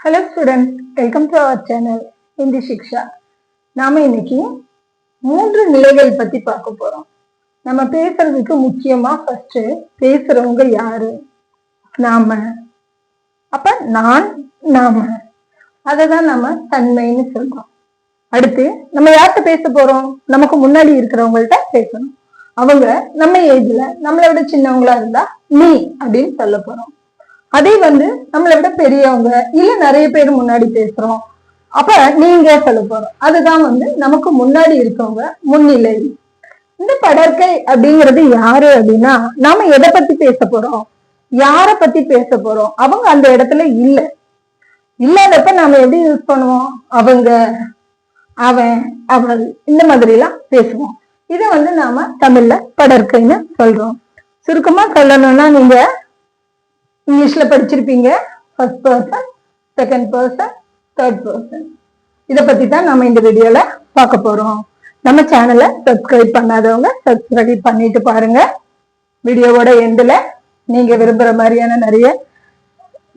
Hello students, welcome to our channel Hindi Shiksha. நாம இன்னைக்கு 3 நிலைகள் பத்தி பார்க்க போறோம். நம்ம பேசுறதுக்கு முக்கியமா ஃபர்ஸ்ட் பேசுறவங்க யாரு? நாம. அப்ப நான், நாம. அததான் நம்ம தன்மைன்னு சொல்றோம். அடுத்து நம்ம யார்கிட்ட பேச போறோம்? நமக்கு முன்னாடி இருக்கிறவங்கள்ட்ட பேசணும். அவங்க நம்ம ஏஜ்ல நம்மளை விட சின்னவங்களா இருந்தா நீ அப்படின்னு சொல்ல போறோம். அதே நம்மளை விட பெரியவங்க இல்ல நிறைய பேர் முன்னாடி பேசுறோம், அப்ப நீங்க சொல்ல போறோம். அதுதான் நமக்கு முன்னாடி இருக்கவங்க முன்னிலை. இந்த படற்கை அப்படிங்கிறது யாரு அப்படின்னா, நாம எதை பத்தி பேச போறோம், யார பத்தி பேச போறோம், அவங்க அந்த இடத்துல இல்லாதப்ப நாம எப்படி யூஸ் பண்ணுவோம்? அவங்க, அவன், அவள், இந்த மாதிரி எல்லாம் பேசுவோம். இதை நாம தமிழ்ல படற்கைன்னு சொல்றோம். சுருக்கமா சொல்லணும்னா, நீங்க இங்கிலீஷ்ல படிச்சிருப்பீங்க, first person, second person, third person. இதை பத்தி தான் நம்ம இந்த வீடியோல பார்க்க போறோம். நம்ம சேனலை சப்ஸ்கிரைப் பண்ணாதவங்க சப்ஸ்கிரைப் பண்ணிட்டு பாருங்க. வீடியோவோட எண்டுல நீங்க விரும்புற மாதிரியான நிறைய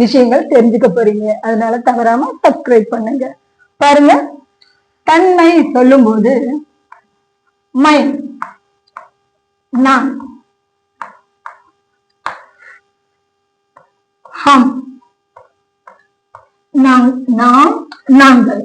விஷயங்கள் தெரிஞ்சுக்க போறீங்க. அதனால தவறாம சப்ஸ்கிரைப் பண்ணுங்க. பாருங்க, தன்மை சொல்லும் போது மைன், நான், ஹம், நாம், நாங்கள்.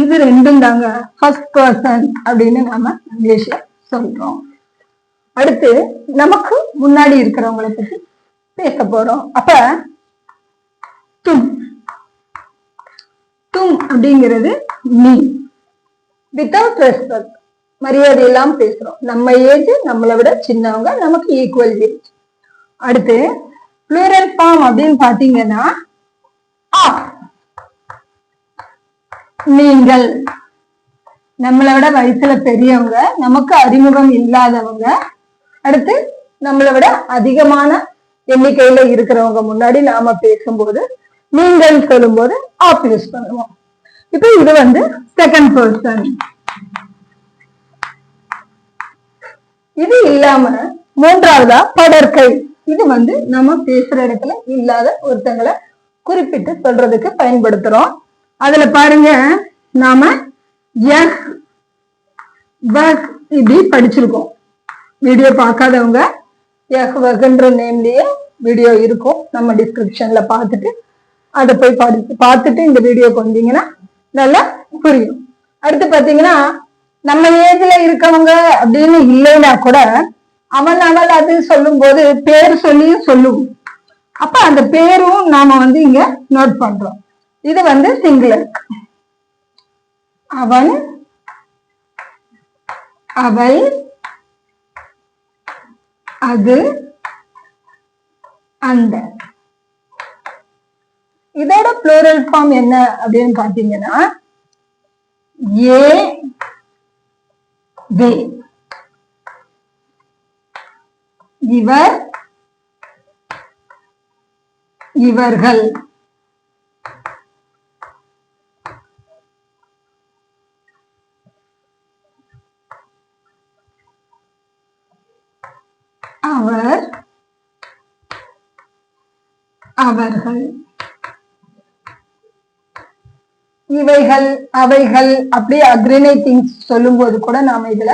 இது ரெண்டும் தாங்க ஃபர்ஸ்ட் பர்சன் அப்படின்னு நாம இங்கிலீஷ்ல சொல்றோம். அடுத்து நமக்கு முன்னாடி இருக்கிறவங்களை பத்தி பேச போறோம். அப்ப தும், தும் அப்படிங்கிறது நீ. வித்தவுட் ரெஸ்பெக்ட், மரியாதை எல்லாம் பேசுறோம். நம்ம ஏஜ் நம்மளை விட சின்னவங்க, நமக்கு ஈக்குவல் ஏஜ். அடுத்து ப்ளூரல் ஃபார்ம் அப்படின்னு பாத்தீங்கன்னா நீங்கள், நம்மளை விட வயசுல பெரியவங்க, நமக்கு அறிமுகம் இல்லாதவங்க, அடுத்து நம்மளை விட அதிகமான எண்ணிக்கையில இருக்கிறவங்க முன்னாடி நாம பேசும்போது நீங்கள் சொல்லும் போது ஆப் யூஸ் பண்ணுவோம். இப்ப இது செகண்ட் பர்சன். இது இல்லாம மூன்றாவதா படற்கை. இது நம்ம பேசுற இடத்துல இல்லாத ஒருத்தங்களை குறிப்பிட்டு சொல்றதுக்கு பயன்படுத்துறோம். அதுல பாருங்க, நாம இப்படி படிச்சிருக்கோம். வீடியோ பார்க்காதவங்க வகுன்ற நேம்லயே வீடியோ இருக்கும், நம்ம டிஸ்கிரிப்ஷன்ல பார்த்துட்டு அதை போய் பார்த்துட்டு இந்த வீடியோக்கு வந்தீங்கன்னா நல்லா புரியும். அடுத்து பாத்தீங்கன்னா, நம்ம ஏஜ்ல இருக்கவங்க அப்படின்னு இல்லைன்னா கூட அவன் அவள் அது சொல்லும் போது பேர் சொல்லியும் சொல்லுவோம். அப்ப அந்த பேரும் நாம இங்க நோட் பண்றோம். இது சிங்குலர். அவன், அவள், அது, அந்த. இதோட ப்ளூரல் ஃபார்ம் என்ன அப்படின்னு பாத்தீங்கன்னா ஏ, வே, இவர், இவர்கள். அவர், அவர்கள், இவைகள், அவைகள். அப்படியே அக்ரினை திங்ஸ் சொல்லும் போது கூட நாம இதுல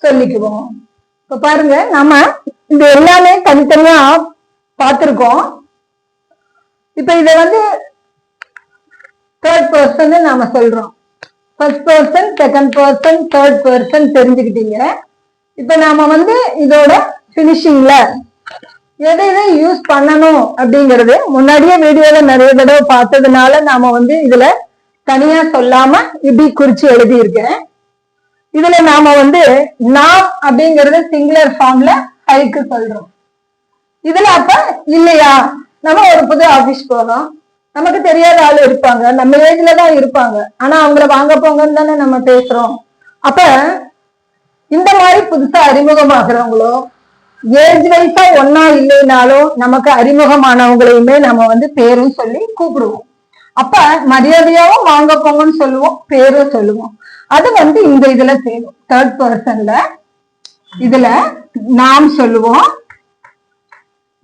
சொல்லிக்குவோம். இப்ப பாருங்க, நாம இது எல்லாமே தனித்தனியா பார்த்திருக்கோம். இப்ப இத தேர்ட் பர்சன் நாம சொல்றோம். First person, second person, third person தெரிஞ்சுக்கிட்டீங்க. இப்ப நாம இதோட பினிஷிங்ல எதை யூஸ் பண்ணணும் அப்படிங்கறது முன்னாடியே வீடியோல நிறைய தடவை பார்த்ததுனால நாம இதுல தனியா சொல்லாம இப்படி குறிச்சு எழுதி இருக்கேன். இதுல நாம நாம் அப்படிங்கறது சிங்குலர் ஃபார்ம்ல ஹைக்கு சொல்றோம். இதுல அப்ப இல்லையா, நம்ம ஒரு புது ஆபீஸ் போறோம், நமக்கு தெரியாத ஆளு இருப்பாங்க, நம்ம ஏஜ்ல தான் இருப்பாங்க, ஆனா அவங்கள வாங்க போங்கன்னு தானே நம்ம பேசுறோம். அப்ப இந்த மாதிரி புதுசா அறிமுகமாகறவங்களோ ஏஜ் வைஸா ஒன்னா இல்லைனாலும் நமக்கு அறிமுகமானவங்களையுமே நம்ம பேரும் சொல்லி கூப்பிடுவோம். அப்ப மரியாதையாவும் வாங்க போங்கன்னு சொல்லுவோம், பேரும் சொல்லுவோம். அது இந்த இதுல சேரும். தேர்ட் பர்சன்ல இதுல நாம் சொல்லுவோம்,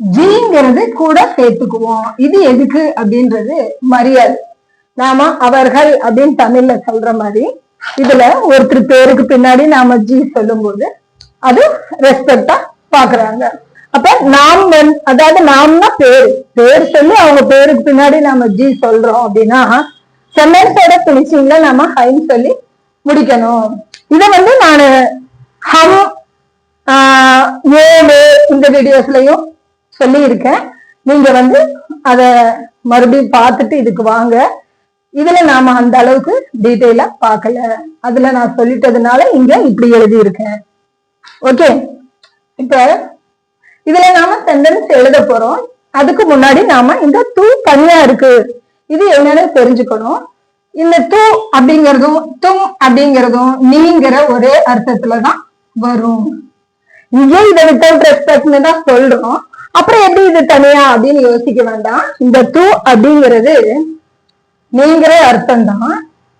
ஜிங்கிறது கூட சேர்த்துக்குவோம். இது எதுக்கு அப்படின்றது மரியாதை. நாம அவர்கள் அப்படின்னு தமிழ்ல சொல்ற மாதிரி இதுல ஒருத்தர் பேருக்கு பின்னாடி நாம ஜி சொல்லும் போது அது ரெஸ்பெக்டா பாக்குறாங்க. அப்ப நாம் அதாவது நாம்னா பேர் சொல்லி அவங்க பேருக்கு பின்னாடி நாம ஜி சொல்றோம் அப்படின்னா சென்டென்ஸோட பினிஷிங்ல நாம ஹைன்னு சொல்லி முடிக்கணும். இத நான் ஹம் இந்த வீடியோஸ்லயும் சொல்லி இருக்கேன். நீங்க அத மறுபடியும் பார்த்துட்டு இதுக்கு வாங்க. இதுல நாம அந்த அளவுக்கு டீட்டெயிலா பார்க்கல. அதுல நான் சொல்லிட்டதுனால இங்க இப்படி எழுதி இருக்கேன். ஓகே, இப்ப இதுல நாம சென்டென்ஸ் எழுத போறோம். அதுக்கு முன்னாடி நாம இந்த தூ தனியா இருக்கு, இது என்னன்னு தெரிஞ்சுக்கணும். இந்த தூ அப்படிங்கறதும் தும் அப்படிங்கறதும் நீங்கிற ஒரே அர்த்தத்துலதான் வரும். இங்கே இதை வித்தவுட் ரெஸ்பெக்ட்னு தான் சொல்றோம். அப்புறம் எப்படி இது தனியா அப்படின்னு யோசிக்க வேண்டாம். இந்த தூ அப்படிங்கிறது நீங்கிற அர்த்தம் தான்,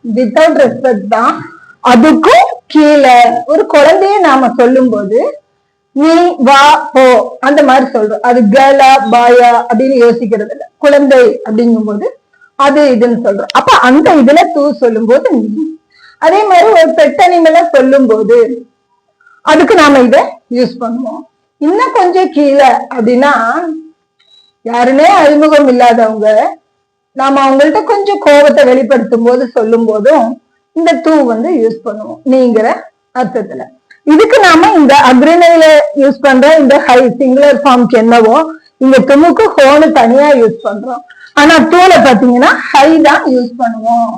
வித்தவுட் ரெஸ்பெக்ட் தான். அதுக்கும் கீழே ஒரு குழந்தைய நாம சொல்லும் போது நீ வா போ அந்த மாதிரி சொல்றோம். அது கேர்ளா பாயா அப்படின்னு யோசிக்கிறது இல்ல. குழந்தை அப்படிங்கும் போது அது இதுன்னு சொல்றோம். அப்ப அந்த இதுல தூ சொல்லும் போது நீ. அதே மாதிரி ஒரு பெட் அனிமலை சொல்லும் போது அதுக்கு நாம இத யூஸ் பண்ணுவோம். இன்னும் கொஞ்சம் கீழே அப்படின்னா யாருமே அறிமுகம் இல்லாதவங்க நாம அவங்கள்ட்ட கொஞ்சம் கோபத்தை வெளிப்படுத்தும் போது சொல்லும் போதும் இந்த தூ யூஸ் பண்ணுவோம் நீங்கிற அர்த்தத்துல. இதுக்கு நாம இந்த அக்ரிணையில யூஸ் பண்ற இந்த ஹை சிங்குலர் ஃபார்ம்க்கு என்னவோ இங்க துமுக்கு ஹோனு தனியா யூஸ் பண்றோம். ஆனா தூள பாத்தீங்கன்னா ஹை தான் யூஸ் பண்ணுவோம்.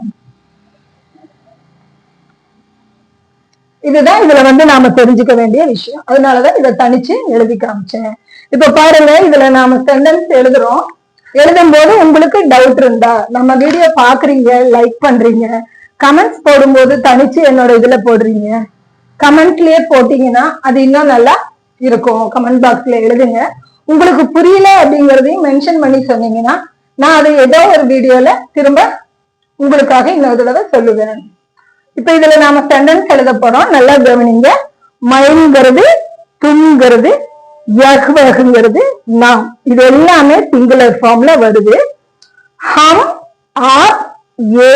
இதுதான் இதுல நாம தெரிஞ்சுக்க வேண்டிய விஷயம். அதனாலதான் இதை தனிச்சு எழுதி காமிச்சேன். இப்ப பாருங்க, இதுல நாம சென்டென்ஸ் எழுதுறோம். எழுதும் போது உங்களுக்கு டவுட் இருந்தா நம்ம வீடியோ பாக்குறீங்க, லைக் பண்றீங்க, கமெண்ட்ஸ் போடும்போது தனிச்சு என்னோட இதுல போடுறீங்க. கமெண்ட்லயே போட்டீங்கன்னா அது இன்னும் நல்லா இருக்கும். கமெண்ட் பாக்ஸ்ல எழுதுங்க. உங்களுக்கு புரியல அப்படிங்கறதையும் மென்ஷன் பண்ணி சொன்னீங்கன்னா நான் அதை ஏதோ ஒரு வீடியோல திரும்ப உங்களுக்காக இன்னொரு தடவை சொல்லுவேன். இப்ப இதுல நாம சென்டென்ஸ் எழுத போறோம். நல்லா கவனிங்க. மைங்கிறது, துங்கிறது, யஹ்வஹ்ங்கிறது, நாம், இது எல்லாமே சிங்குலர் ஃபார்ம்ல வருது. ஹம், ஆர், ஏ,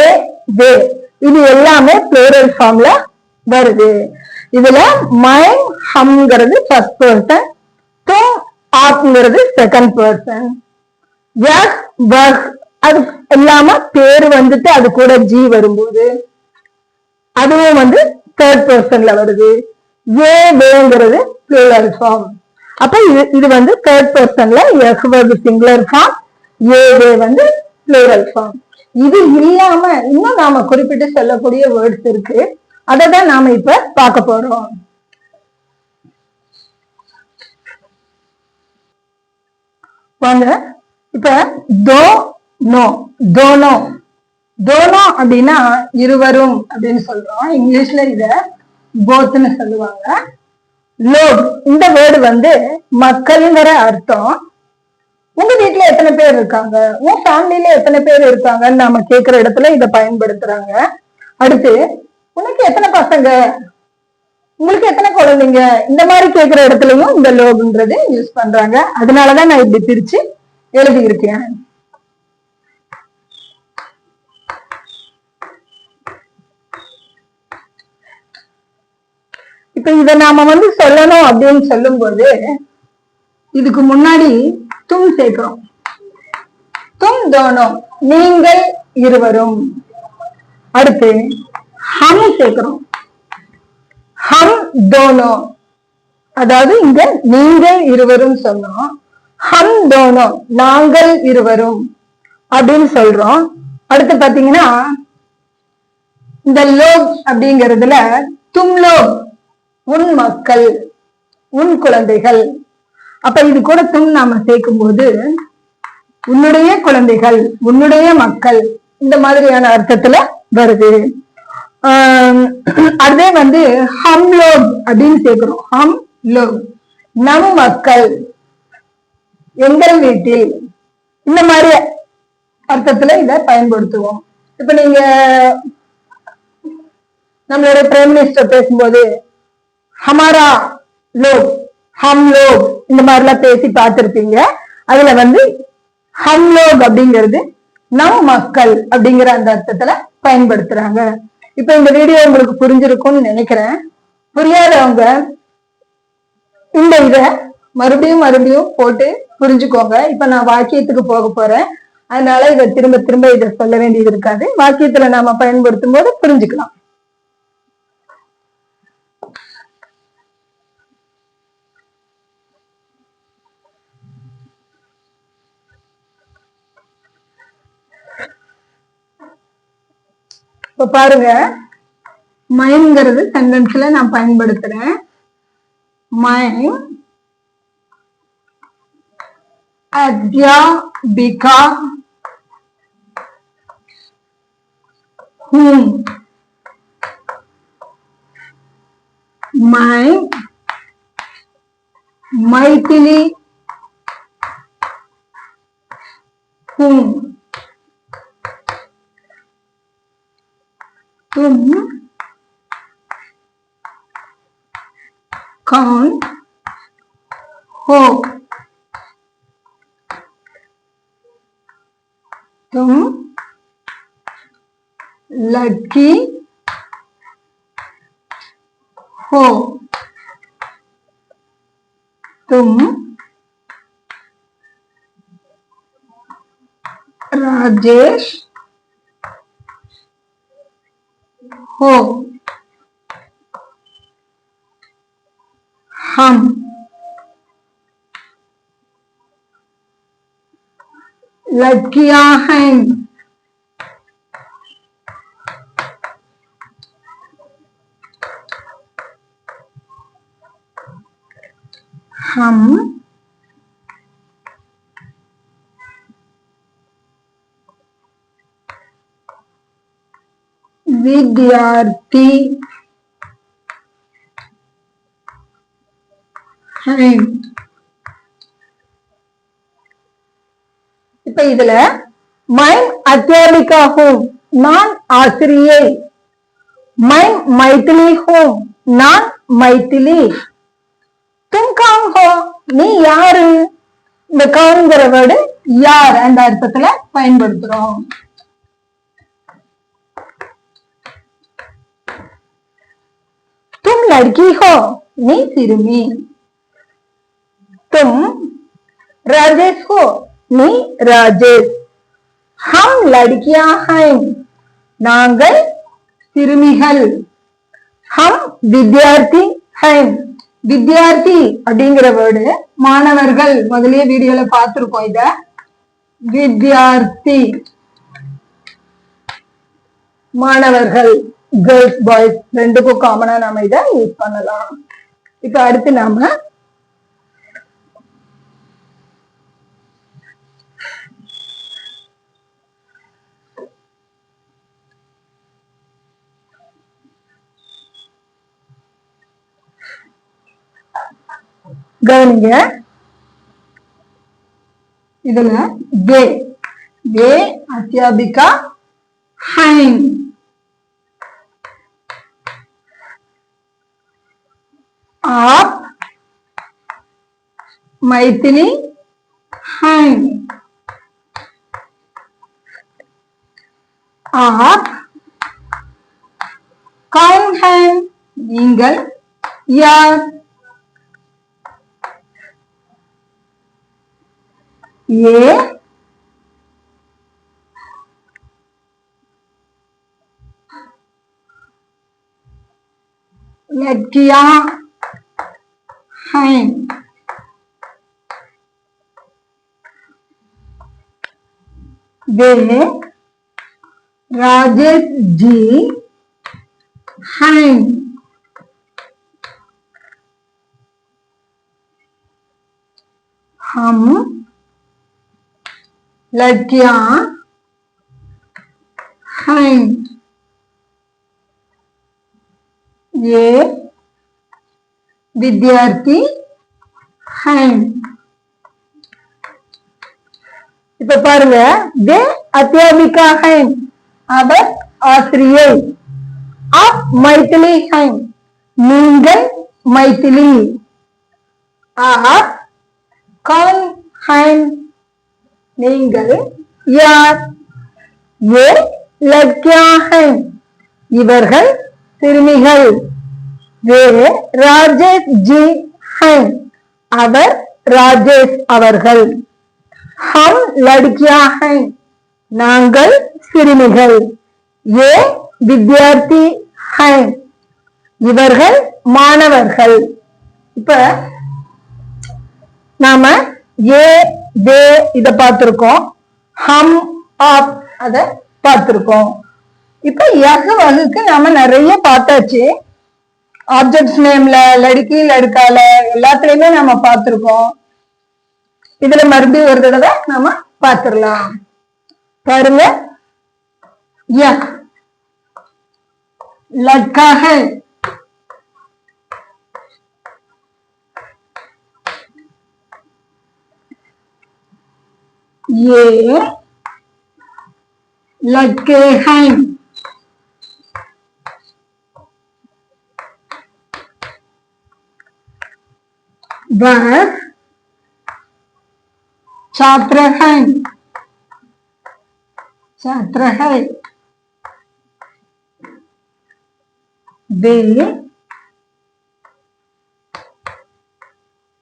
வே இது எல்லாமே ப்ளூரல் ஃபார்ம்ல வருது. இதுல மைம் ஹம்ங்கிறது ஃபர்ஸ்ட் பர்சன், தும் ஆப்ங்கிறது செகண்ட் பர்சன், யஹ் வஹ் அது இல்லாம பேரு அது கூட ஜி வரும்போது அதுவும் தேர்ட் பர்சன்ல வருது. ஏ வேங்கிறது ப்ளூரல் ஃபார்ம். அப்ப இது தேர்ட் பர்சன்ல யஹ்வஹ் சிங்குலர் ஃபார்ம், ஏ வே ப்ளூரல் ஃபார்ம். இது இல்லாம இன்னும் நாம குறிப்பிட்டு சொல்லக்கூடிய வேர்ட்ஸ் இருக்கு. அததான் நாம இப்ப பார்க்க போறோம். வாங்க, இப்ப தோ நோ, தோனோ, தோனோ அப்படின்னா இருவரும் அப்படின்னு சொல்றோம். இங்கிலீஷ்ல இத போத்னு சொல்லுவாங்க. லோக் இந்த வேர்டு மக்கள்ங்கிற அர்த்தம். உங்க வீட்டுல எத்தனை பேர் இருக்காங்க, உன் ஃபேமிலியில எத்தனை பேர் இருக்காங்கன்னு நாம கேட்கிற இடத்துல இத பயன்படுத்துறாங்க. அடுத்து உனக்கு எத்தனை பசங்க, உங்களுக்கு எத்தனை குழந்தைங்க, இந்த மாதிரி கேட்கிற இடத்துலயும் இந்த லோக்ன்றது யூஸ் பண்றாங்க. அதனாலதான் நான் இப்படி பிரிச்சு எழுதி இருக்கேன். இப்ப இத நாம சொல்லணும் அப்படின்னு சொல்லும் போது இதுக்கு முன்னாடி தும் சேர்க்கிறோம். தும் தோனோ நீங்கள் இருவரும். அடுத்து ஹம் சேர்க்கிறோம். ஹம் தோனோ அதாவது இங்க நீங்கள் இருவரும் சொன்னோம். ஹம் தோனோ நாங்கள் இருவரும் அப்படின்னு சொல்றோம். அடுத்து பாத்தீங்கன்னா இந்த லோக் அப்படிங்கறதுல தும் லோக் உன் மக்கள், உன் குழந்தைகள். அப்ப இது கூட தும் நாம சேர்க்கும் போது உன்னுடைய குழந்தைகள், உன்னுடைய மக்கள் இந்த மாதிரியான அர்த்தத்துல வருது. அதே ஹம் லோக் அப்படின்னு சேர்க்கிறோம். ஹம் லோக் நம் மக்கள், எங்கள் வீட்டில், இந்த மாதிரி அர்த்தத்துல இத பயன்படுத்துவோம். இப்ப நீங்க நம்மளோட பிரைம் மினிஸ்டர் பேசும்போது ஹமாரா லோக், ஹம் லோக் இந்த மாதிரி எல்லாம் பேசி பார்த்திருப்பீங்க. அதுல வந்து ஹம் லோக் அப்படிங்கிறது நம் மக்கள் அப்படிங்கிற அந்த அர்த்தத்துல பயன்படுத்துறாங்க. இப்ப இந்த வீடியோ உங்களுக்கு புரிஞ்சிருக்கும்னு நினைக்கிறேன். புரியாதவங்க இந்த இத மறுபடியும் மறுபடியும் போட்டு புரிஞ்சுக்கோங்க. இப்ப நான் வாக்கியத்துக்கு போக போறேன், அதனால இதை திரும்ப திரும்ப இதை சொல்ல வேண்டியது இருக்காது. வாக்கியத்துல நாம பயன்படுத்தும் போது புரிஞ்சுக்கலாம். இப்ப பாருங்க, மைங்கிறது சென்டென்ஸ்ல நான் பயன்படுத்துறேன். மைம் அத்யாபிகா हूँ। मैं मैथिली हूँ। तुम कौन हो? तुम लड़की हो। तुम राजेश हो। हम लड़कियां हैं। हम विद्यार्थी हैं। இப்ப இதுல மைம் அத்தியாபிகா ஹூம், நான் ஆசிரியை. மைம் மைத்திலி ஹூம், நான் மைத்திலி. தும் கான் ஹோ, நீ யாரு? இந்த கான்கிற வேர்டு யார் அந்த அர்த்தத்துல பயன்படுத்துறோம். தும் லட்கி ஹோ, நீ சிறுமி. தும் ராஜேஷ் ஹோ, நீ ராஜேஷ். ஹம் லட்கியா ஹைம், நாங்கள் சிறுமிகள். ஹம் வித்யார்த்தி ஹைம், வித்யார்த்தி அப்படிங்கிற வேர்டு மாணவர்கள். முதலிய வீடியோல பார்த்திருக்கோம் இத. வித்யார்த்தி மாணவர்கள், கேர்ள்ஸ் பாய்ஸ் ரெண்டுக்கும் காமனா நாம இத யூஸ் பண்ணலாம். இப்ப அடுத்து நாம கவனிங்க, இதுல வே வே அத்தியாபிகா ஹைம். आप मैथिली हैं। आप कौन हैं, நீங்கள் யார். ये लड़कियां हैं। वे राजेश जी हैं। हम लड़कियां हैं। ये विद्यार्थी हैं. இப்ப பாருங்க, வே அத்தியாபிகா ஹைம், அவர் ஆசிரியை. ஆப் மைத்திலி ஹைம், நீங்கள் மைத்திலி. आप कौन हैं நீங்கள் யார் ये लड़कियां हैं இவர்கள் சிறுமிகள் वे राजेश जी हैं அவர் ராஜேஷ் அவர்கள் हम लड़कियां हैं நாங்கள் சிறுமிகள் ये विद्यार्थी हैं இவர்கள் மாணவர்கள் இப்ப நாம ஏ தே இத பார்த்திருக்கோம் ஹம் ஆப் அத பார்த்திருக்கோம் இப்ப யஹ் வகுக்கு நாம நிறைய பார்த்தாச்சு ஆப்ஜெக்ட்ஸ் நேம்ல லடுக்கி லடுக்கால எல்லாத்துலயுமே நாம பார்த்திருக்கோம் இதுல மறுபடியும் ஒரு தடவை நாம பார்த்திடலாம் பாருங்க யஹ் லட்கா ஹை ये लड़के हैं वह छात्र हैं छात्र है वे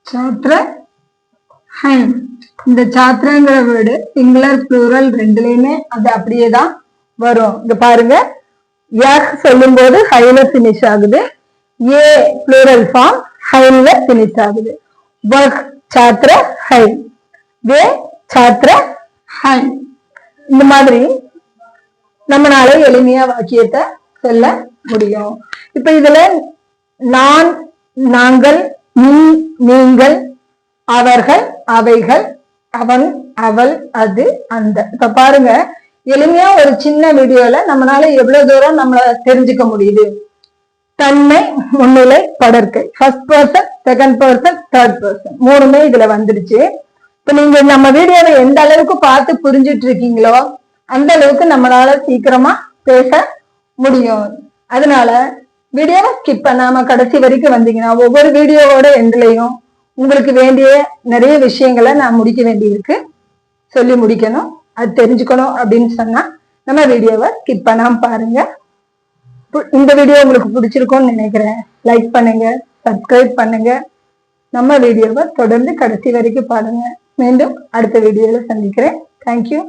छात्र हैं இந்த சாத்திரங்கிற வேர்டு சிங்குலர் ப்ளூரல் ரெண்டுலயுமே அது அப்படியே தான் வரும் இங்க பாருங்க யஹ் சொல்லும் போது ஹைல பினிஷ் ஆகுது ஏ ப்ளூரல் ஃபார்ம் ஹைல பினிஷ் ஆகுது வஹ் சாத்திர ஹை வே சாத்திர ஹை இந்த மாதிரி நம்மளால எளிமையா வாக்கியத்தை சொல்ல முடியும் இப்ப இதுல நான் நாங்கள் நீ நீங்கள் அவர்கள் அவைகள் அவன் அவள் அது அந்த இப்ப பாருங்க எளிமையா ஒரு சின்ன வீடியோல நம்மளால எவ்வளவு தூரம் நம்மள தெரிஞ்சுக்க முடியுது தன்மை முன்னிலை படற்கை first person second person third person மூணுமே இதுல வந்துடுச்சு இப்ப நீங்க நம்ம வீடியோவை எந்த அளவுக்கு பார்த்து புரிஞ்சிட்டு இருக்கீங்களோ அந்த அளவுக்கு நம்மளால சீக்கிரமா பேச முடியும் அதனால வீடியோவை ஸ்கிப் பண்ணாம கடைசி வரைக்கும் வந்தீங்கன்னா ஒவ்வொரு வீடியோவோட எண்ட்லயும் உங்களுக்கு வேண்டிய நிறைய விஷயங்களை நான் முடிக்க வேண்டியிருக்கு சொல்லி முடிக்கணும் அது தெரிஞ்சுக்கணும் அப்படின்னு சொன்னா நம்ம வீடியோவை ஸ்கிப் பண்ணாம பாருங்க இந்த வீடியோ உங்களுக்கு பிடிச்சிருக்கும்னு நினைக்கிறேன் லைக் பண்ணுங்க சப்ஸ்கிரைப் பண்ணுங்க நம்ம வீடியோவை தொடர்ந்து கடைசி வரைக்கும் பாருங்க மீண்டும் அடுத்த வீடியோல சந்திக்கிறேன் தேங்க்யூ